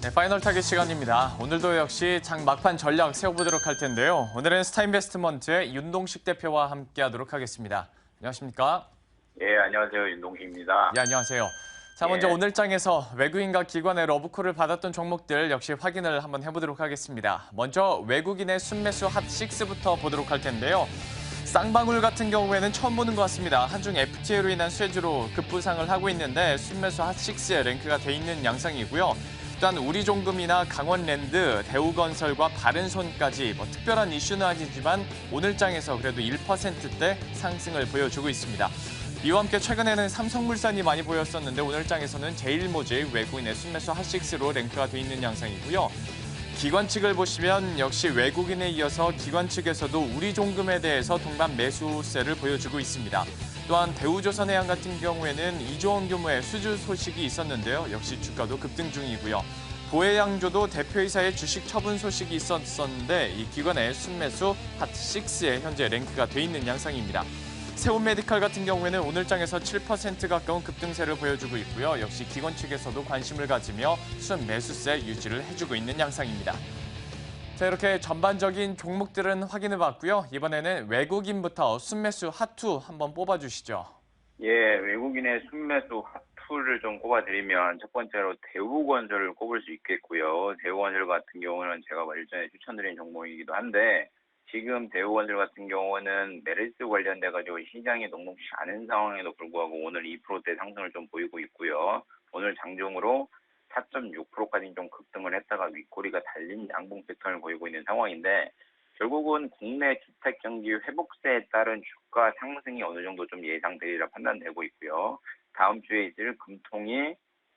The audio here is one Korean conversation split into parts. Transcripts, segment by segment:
네, 파이널 타깃 시간입니다. 오늘도 역시 장 막판 전략 세워보도록 할 텐데요. 오늘은 스타인베스트먼트의 윤동식 대표와 함께하도록 하겠습니다. 안녕하십니까? 예, 안녕하세요. 윤동식입니다. 예, 안녕하세요. 자, 먼저 예, 오늘 장에서 외국인과 기관의 러브콜을 받았던 종목들 역시 확인을 한번 해보도록 하겠습니다. 먼저 외국인의 순매수 핫6부터 보도록 할 텐데요. 쌍방울 같은 경우에는 처음 보는 것 같습니다. 한중 FTA로 인한 쇠주로 급부상을 하고 있는데 순매수 핫6에 랭크가 돼 있는 양상이고요. 또한 우리종금이나 강원랜드, 대우건설과 바른손까지 특별한 이슈는 아니지만 오늘 장에서 그래도 1%대 상승을 보여주고 있습니다. 이와 함께 최근에는 삼성물산이 많이 보였었는데 오늘 장에서는 제일모직 외국인의 순매수 핫6로 랭크가 돼 있는 양상이고요. 기관 측을 보시면 역시 외국인에 이어서 기관 측에서도 우리종금에 대해서 동반 매수세를 보여주고 있습니다. 또한 대우조선해양 같은 경우에는 2조 원 규모의 수주 소식이 있었는데요. 역시 주가도 급등 중이고요. 보혜양조도 대표이사의 주식 처분 소식이 있었는데 이 기관의 순매수 핫6에 현재 랭크가 돼 있는 양상입니다. 세온메디칼 같은 경우에는 오늘 장에서 7% 가까운 급등세를 보여주고 있고요. 역시 기관 측에서도 관심을 가지며 순매수세 유지를 해주고 있는 양상입니다. 자, 이렇게 전반적인 종목들은 확인해봤고요. 이번에는 외국인부터 순매수 핫2 한번 뽑아주시죠. 예, 외국인의 순매수 핫투를 좀 꼽아드리면 첫 번째로 대우건설을 꼽을 수 있겠고요. 대우건설 같은 경우는 제가 일전에 추천드린 종목이기도 한데 지금 대우건설 같은 경우는 메르스 관련돼가지고 시장이 녹록지 않은 상황에도 불구하고 오늘 2%대 상승을 좀 보이고 있고요. 오늘 장중으로 4.6%까지 좀 급등을 했다가 윗꼬리가 달린 양봉 패턴을 보이고 있는 상황인데 결국은 국내 주택 경기 회복세에 따른 주가 상승이 어느 정도 좀 예상되리라 판단되고 있고요. 다음 주에 있을 금통이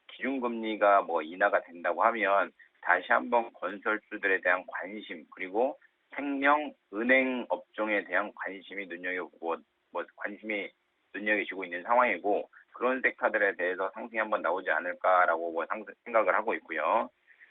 기준금리가 인하가 된다고 하면 다시 한번 건설주들에 대한 관심 그리고 생명, 은행 업종에 대한 관심이 관심이 눈여겨지고 있는 상황이고 그런 섹터들에 대해서 상승이 한번 나오지 않을까라고 생각을 하고 있고요.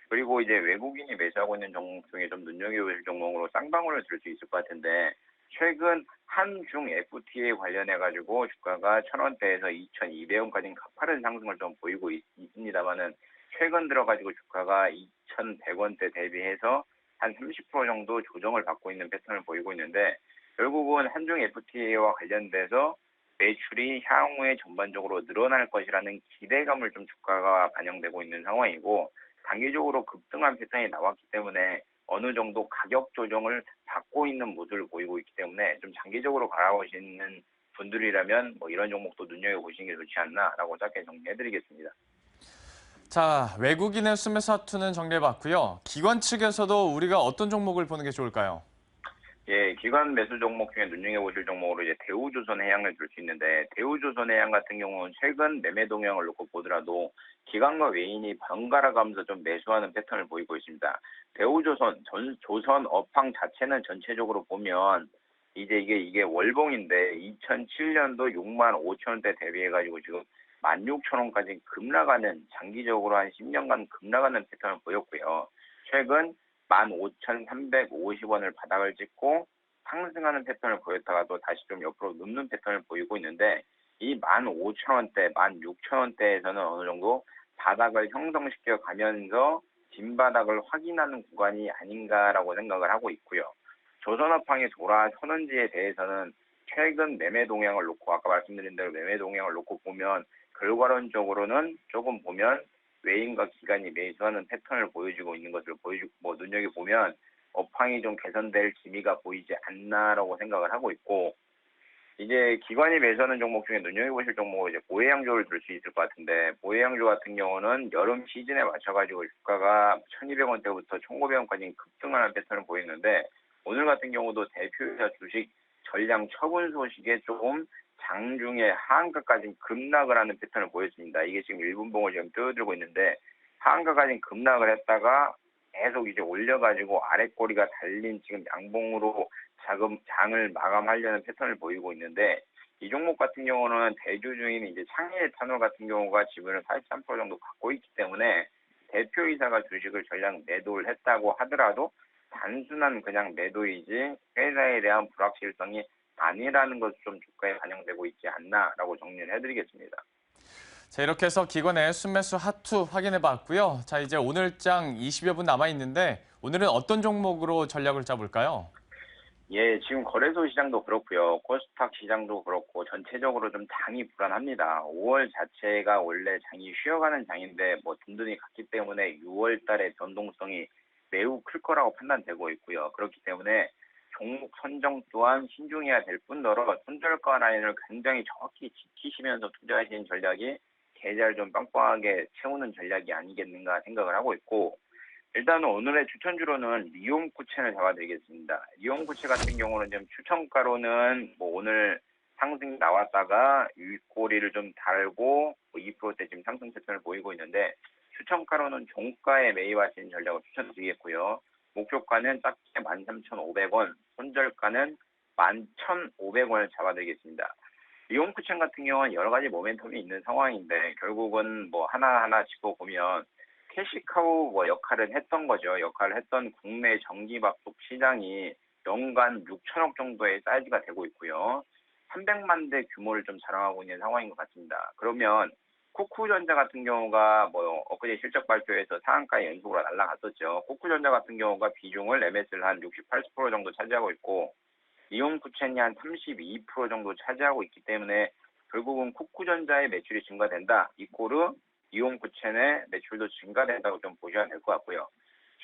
그리고 이제 외국인이 매수하고 있는 종목 중에 좀 눈여겨볼 종목으로 쌍방울을 들 수 있을 것 같은데 최근 한중 FTA 관련해가지고 주가가 1,000원대에서 2,200원까지 가파른 상승을 좀 보이고 있습니다만은 최근 들어가지고 주가가 2,100원대 대비해서 한 30% 정도 조정을 받고 있는 패턴을 보이고 있는데 결국은 한중 FTA와 관련돼서 매출이 향후에 전반적으로 늘어날 것이라는 기대감을 좀 주가가 반영되고 있는 상황이고 단기적으로 급등한 패턴이 나왔기 때문에 어느 정도 가격 조정을 받고 있는 모습을 보이고 있기 때문에 좀 장기적으로 바라보시는 분들이라면 이런 종목도 눈여겨보시는 게 좋지 않나라고 짧게 정리해드리겠습니다. 자, 외국인의 순매수 핫2는 정리해봤고요. 기관 측에서도 우리가 어떤 종목을 보는 게 좋을까요? 예, 기관 매수 종목 중에 눈여겨보실 종목으로 이제 대우조선해양을 들 수 있는데 대우조선해양 같은 경우는 최근 매매 동향을 놓고 보더라도 기관과 외인이 번갈아 가면서 좀 매수하는 패턴을 보이고 있습니다. 조선 업황 자체는 전체적으로 보면 이제 이게 월봉인데 2007년도 6만 5천 원대 대비해가지고 지금 16,000원까지 급락하는 장기적으로 한 10년간 급락하는 패턴을 보였고요. 최근 15,350원을 바닥을 찍고 상승하는 패턴을 보였다가도 다시 좀 옆으로 눕는 패턴을 보이고 있는데 이 15,000원대, 16,000원대에서는 어느 정도 바닥을 형성시켜 가면서 뒷바닥을 확인하는 구간이 아닌가라고 생각을 하고 있고요. 조선업황이 돌아서는지에 대해서는 최근 매매 동향을 놓고 아까 말씀드린 대로 매매 동향을 놓고 보면 결과론적으로는 조금 보면 외인과 기관이 매수하는 패턴을 보여주고 있는 것을 눈여겨보면 업황이 좀 개선될 기미가 보이지 않나라고 생각을 하고 있고 이제 기관이 매수하는 종목 중에 눈여겨보실 종목은 이제 보혜양조를 들 수 있을 것 같은데 보혜양조 같은 경우는 여름 시즌에 맞춰가지고 주가가 1,200원대부터 1,500원까지 급등하는 패턴을 보이는데 오늘 같은 경우도 대표이사 주식 전량 처분 소식에 조금 장중에 하한가까지 급락을 하는 패턴을 보였습니다. 이게 지금 1분봉을 지금 떠들고 있는데 하한가까지 급락을 했다가 계속 이제 올려가지고 아랫꼬리가 달린 지금 양봉으로 장을 마감하려는 패턴을 보이고 있는데 이 종목 같은 경우는 대주주인 이제 창의에탄올 같은 경우가 지분을 43% 정도 갖고 있기 때문에 대표이사가 주식을 전량 매도를 했다고 하더라도 단순한 그냥 매도이지 회사에 대한 불확실성이 아니라는 것이 좀 주가에 반영되고 있지 않나라고 정리를 해드리겠습니다. 자, 이렇게 해서 기관의 순매수 핫투 확인해 봤고요. 자, 이제 오늘장 20여 분 남아 있는데 오늘은 어떤 종목으로 전략을 짜볼까요? 예, 지금 거래소 시장도 그렇고요. 코스닥 시장도 그렇고 전체적으로 좀 장이 불안합니다. 5월 자체가 원래 장이 쉬어가는 장인데 뭐 든든히 갔기 때문에 6월 달에 변동성이 매우 클 거라고 판단되고 있고요. 그렇기 때문에 종목 선정 또한 신중해야 될 뿐더러 손절가 라인을 굉장히 정확히 지키시면서 투자하시는 전략이 계좌를 좀 빵빵하게 채우는 전략이 아니겠는가 생각을 하고 있고, 일단은 오늘의 추천주로는 리움쿠첸을 잡아드리겠습니다. 리움쿠첸 같은 경우는 지금 추천가로는 뭐 오늘 상승 나왔다가 윗꼬리를 좀 달고 2%대 지금 상승 패턴을 보이고 있는데, 추천가로는 종가에 매입하시는 전략을 추천드리겠고요. 목표가는 작게 13,500원, 손절가는 11,500원을 잡아드리겠습니다. 리움쿠첸 같은 경우는 여러 가지 모멘텀이 있는 상황인데 결국은 뭐 하나하나 짚어보면 캐시카우 뭐 역할을 했던 거죠. 역할을 했던 국내 전기밥솥 시장이 연간 6천억 정도의 사이즈가 되고 있고요. 300만 대 규모를 좀 자랑하고 있는 상황인 것 같습니다. 그러면 쿠쿠전자 같은 경우가 뭐 엊그제 실적 발표에서 상한가 연속으로 날아갔었죠. 쿠쿠전자 같은 경우가 비중을 MS를 한 60, 80% 정도 차지하고 있고 리움쿠첸이 한 32% 정도 차지하고 있기 때문에 결국은 쿠쿠전자의 매출이 증가된다. 이꼬르 리움쿠첸의 매출도 증가된다고 좀 보셔야 될 것 같고요.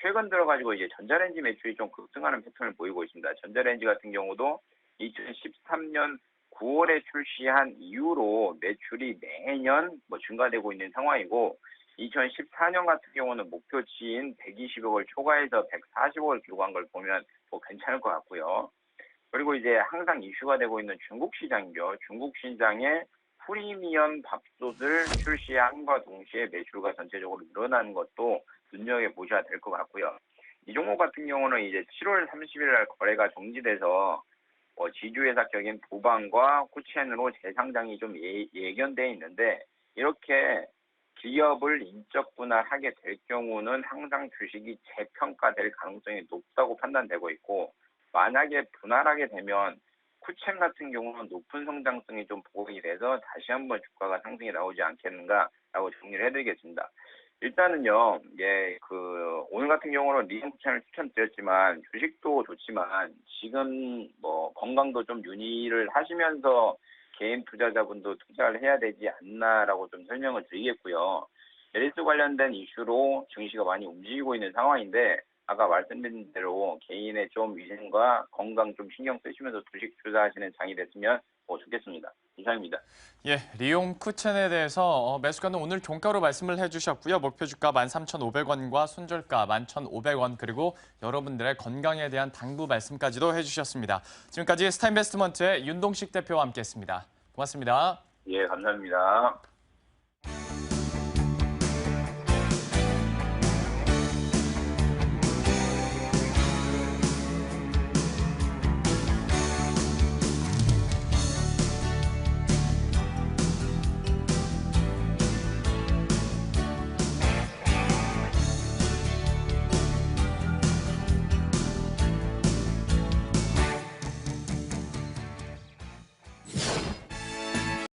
최근 들어가지고 이제 전자레인지 매출이 좀 급등하는 패턴을 보이고 있습니다. 전자레인지 같은 경우도 2013년 9월에 출시한 이후로 매출이 매년 뭐 증가되고 있는 상황이고 2014년 같은 경우는 목표치인 120억을 초과해서 140억을 기록한 걸 보면 뭐 괜찮을 것 같고요. 그리고 이제 항상 이슈가 되고 있는 중국 시장이죠. 중국 시장에 프리미엄 밥솥을 출시함과 동시에 매출가 전체적으로 늘어나는 것도 눈여겨보셔야 될 것 같고요. 이 종목 같은 경우는 이제 7월 30일 날 거래가 정지돼서 지주회사격인 도방과 쿠첸으로 재상장이 좀 예견돼 있는데, 이렇게 기업을 인적 분할하게 될 경우는 항상 주식이 재평가될 가능성이 높다고 판단되고 있고, 만약에 분할하게 되면 쿠첸 같은 경우는 높은 성장성이 좀 보이게 돼서 다시 한번 주가가 상승이 나오지 않겠는가라고 정리를 해드리겠습니다. 일단은요, 오늘 같은 경우는 리움쿠첸을 추천드렸지만 주식도 좋지만 지금 뭐 건강도 좀 유의를 하시면서 개인 투자자분도 투자를 해야 되지 않나라고 좀 설명을 드리겠고요. 메리츠 관련된 이슈로 증시가 많이 움직이고 있는 상황인데 아까 말씀드린 대로 개인의 좀 위생과 건강 좀 신경 쓰시면서 주식 투자하시는 장이 됐으면 좋겠습니다. 이상입니다. 예, 리움쿠첸에 대해서 매수가는 오늘 종가로 말씀을 해주셨고요. 목표 주가 13,500원과 손절가 11,500원, 그리고 여러분들의 건강에 대한 당부 말씀까지도 해주셨습니다. 지금까지 스타인베스트먼트의 윤동식 대표와 함께했습니다. 고맙습니다. 예, 감사합니다.